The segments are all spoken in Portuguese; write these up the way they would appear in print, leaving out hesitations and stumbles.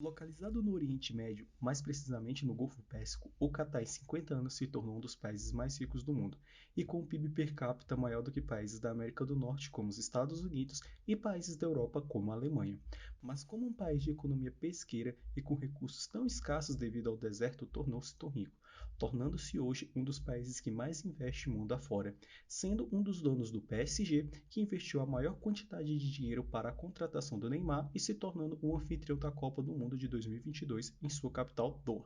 Localizado no Oriente Médio, mais precisamente no Golfo Pérsico, o Catar em 50 anos se tornou um dos países mais ricos do mundo, e com um PIB per capita maior do que países da América do Norte, como os Estados Unidos, e países da Europa, como a Alemanha. Mas como um país de economia pesqueira e com recursos tão escassos devido ao deserto, tornou-se tão rico, tornando-se hoje um dos países que mais investe mundo afora, sendo um dos donos do PSG, que investiu a maior quantidade de dinheiro para a contratação do Neymar e se tornando o anfitrião da Copa do Mundo de 2022 em sua capital, Doha.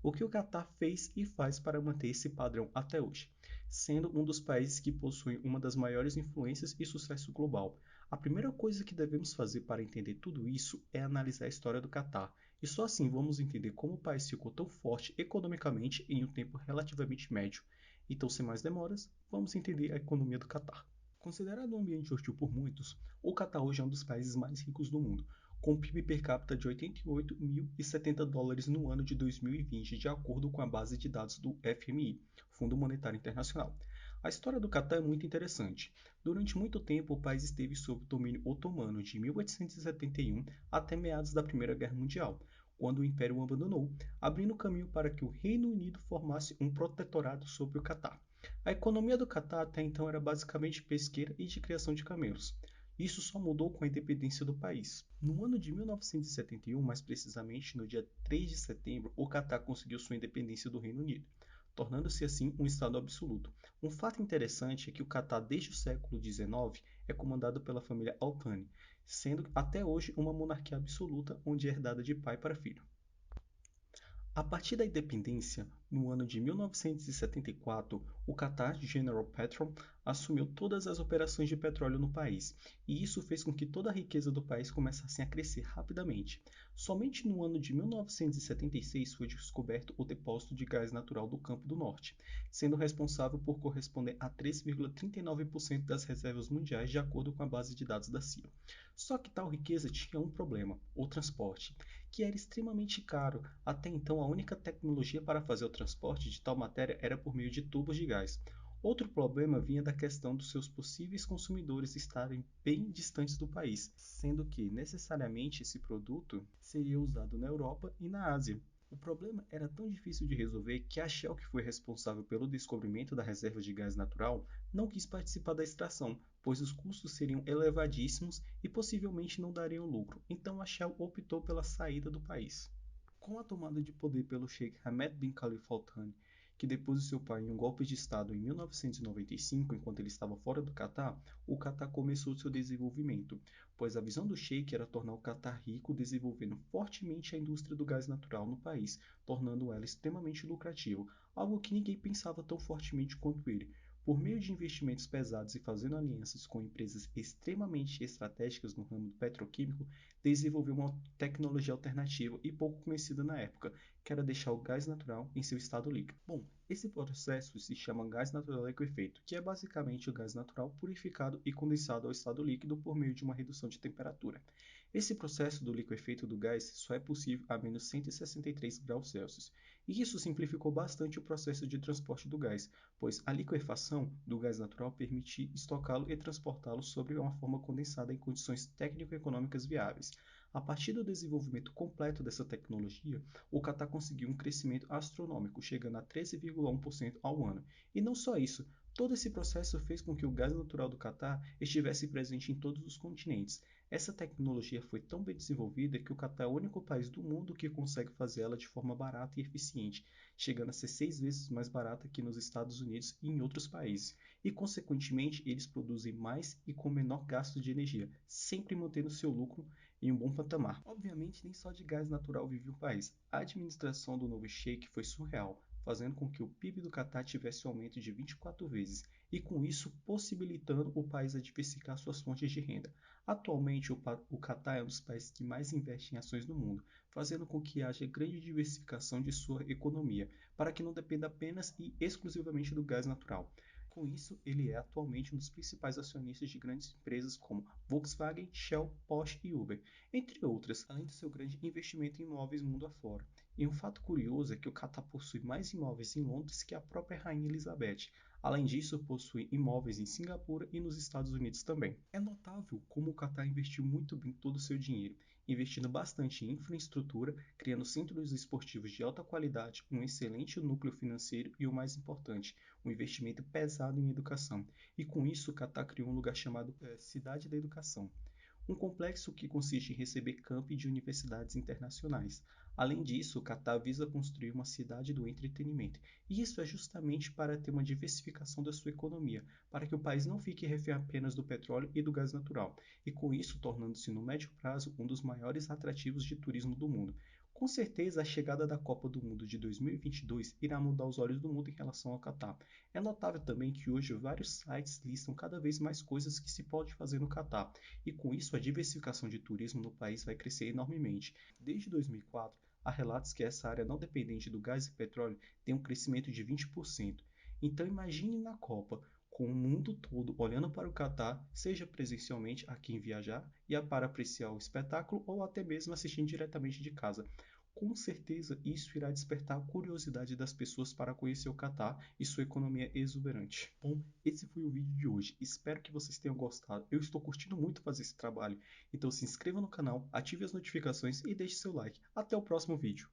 O que o Catar fez e faz para manter esse padrão até hoje, sendo um dos países que possui uma das maiores influências e sucesso global. A primeira coisa que devemos fazer para entender tudo isso é analisar a história do Catar, e só assim vamos entender como o país ficou tão forte economicamente em um tempo relativamente médio. Então, sem mais demoras, vamos entender a economia do Catar. Considerado um ambiente hostil por muitos, o Catar hoje é um dos países mais ricos do mundo, com um PIB per capita de 88.070 dólares no ano de 2020, de acordo com a base de dados do FMI, Fundo Monetário Internacional. A história do Catar é muito interessante. Durante muito tempo, o país esteve sob o domínio otomano de 1871 até meados da Primeira Guerra Mundial, quando o Império o abandonou, abrindo caminho para que o Reino Unido formasse um protetorado sobre o Catar. A economia do Catar até então era basicamente pesqueira e de criação de camelos. Isso só mudou com a independência do país. No ano de 1971, mais precisamente no dia 3 de setembro, o Catar conseguiu sua independência do Reino Unido, tornando-se assim um Estado absoluto. Um fato interessante é que o Catar, desde o século XIX, é comandado pela família Al Thani, sendo até hoje uma monarquia absoluta onde é herdada de pai para filho. A partir da independência, no ano de 1974, o Qatar General Petrol assumiu todas as operações de petróleo no país, e isso fez com que toda a riqueza do país começasse a crescer rapidamente. Somente no ano de 1976 foi descoberto o depósito de gás natural do Campo do Norte, sendo responsável por corresponder a 3,39% das reservas mundiais, de acordo com a base de dados da CIA. Só que tal riqueza tinha um problema: o transporte, que era extremamente caro. Até então, a única tecnologia para fazer o transporte de tal matéria era por meio de tubos de gás. Outro problema vinha da questão dos seus possíveis consumidores estarem bem distantes do país, sendo que necessariamente esse produto seria usado na Europa e na Ásia. O problema era tão difícil de resolver que a Shell, que foi responsável pelo descobrimento da reserva de gás natural, não quis participar da extração, pois os custos seriam elevadíssimos e possivelmente não dariam lucro. Então a Shell optou pela saída do país. Com a tomada de poder pelo Sheikh Hamad bin Khalifa Al Thani, que depôs o seu pai em um golpe de Estado em 1995, enquanto ele estava fora do Catar, o Catar começou seu desenvolvimento, pois a visão do Sheikh era tornar o Catar rico, desenvolvendo fortemente a indústria do gás natural no país, tornando ela extremamente lucrativa, algo que ninguém pensava tão fortemente quanto ele. Por meio de investimentos pesados e fazendo alianças com empresas extremamente estratégicas no ramo petroquímico, desenvolveu uma tecnologia alternativa e pouco conhecida na época, que era deixar o gás natural em seu estado líquido. Bom, esse processo se chama gás natural liquefeito, que é basicamente o gás natural purificado e condensado ao estado líquido por meio de uma redução de temperatura. Esse processo do liquefeito do gás só é possível a menos 163 graus Celsius, e isso simplificou bastante o processo de transporte do gás, pois a liquefação do gás natural permite estocá-lo e transportá-lo sobre uma forma condensada em condições técnico-econômicas viáveis. A partir do desenvolvimento completo dessa tecnologia, o Catar conseguiu um crescimento astronômico, chegando a 13,1% ao ano. E não só isso, todo esse processo fez com que o gás natural do Catar estivesse presente em todos os continentes. Essa tecnologia foi tão bem desenvolvida que o Catar é o único país do mundo que consegue fazer ela de forma barata e eficiente, chegando a ser 6 vezes mais barata que nos Estados Unidos e em outros países. E, consequentemente, eles produzem mais e com menor gasto de energia, sempre mantendo seu lucro em um bom patamar. Obviamente, nem só de gás natural vive o país. A administração do novo Sheikh foi surreal, fazendo com que o PIB do Catar tivesse um aumento de 24 vezes, e com isso possibilitando o país a diversificar suas fontes de renda. Atualmente, o Catar é um dos países que mais investe em ações no mundo, fazendo com que haja grande diversificação de sua economia, para que não dependa apenas e exclusivamente do gás natural. Com isso, ele é atualmente um dos principais acionistas de grandes empresas como Volkswagen, Shell, Porsche e Uber, entre outras, além do seu grande investimento em imóveis mundo afora. E um fato curioso é que o Catar possui mais imóveis em Londres que a própria Rainha Elizabeth. Além disso, possui imóveis em Singapura e nos Estados Unidos também. É notável como o Catar investiu muito bem todo o seu dinheiro, investindo bastante em infraestrutura, criando centros esportivos de alta qualidade, um excelente núcleo financeiro e, o mais importante, um investimento pesado em educação. E com isso, o Catar criou um lugar chamado Cidade da Educação, um complexo que consiste em receber campi de universidades internacionais. Além disso, o Catar visa construir uma cidade do entretenimento, e isso é justamente para ter uma diversificação da sua economia, para que o país não fique refém apenas do petróleo e do gás natural, e com isso tornando-se no médio prazo um dos maiores atrativos de turismo do mundo. Com certeza, a chegada da Copa do Mundo de 2022 irá mudar os olhos do mundo em relação ao Catar. É notável também que hoje vários sites listam cada vez mais coisas que se pode fazer no Catar, e com isso a diversificação de turismo no país vai crescer enormemente. Desde 2004, há relatos que essa área não dependente do gás e petróleo tem um crescimento de 20%. Então imagine na Copa, com o mundo todo olhando para o Catar, seja presencialmente a quem viajar e para apreciar o espetáculo ou até mesmo assistindo diretamente de casa. Com certeza isso irá despertar a curiosidade das pessoas para conhecer o Catar e sua economia exuberante. Bom, esse foi o vídeo de hoje. Espero que vocês tenham gostado. Eu estou curtindo muito fazer esse trabalho. Então se inscreva no canal, ative as notificações e deixe seu like. Até o próximo vídeo.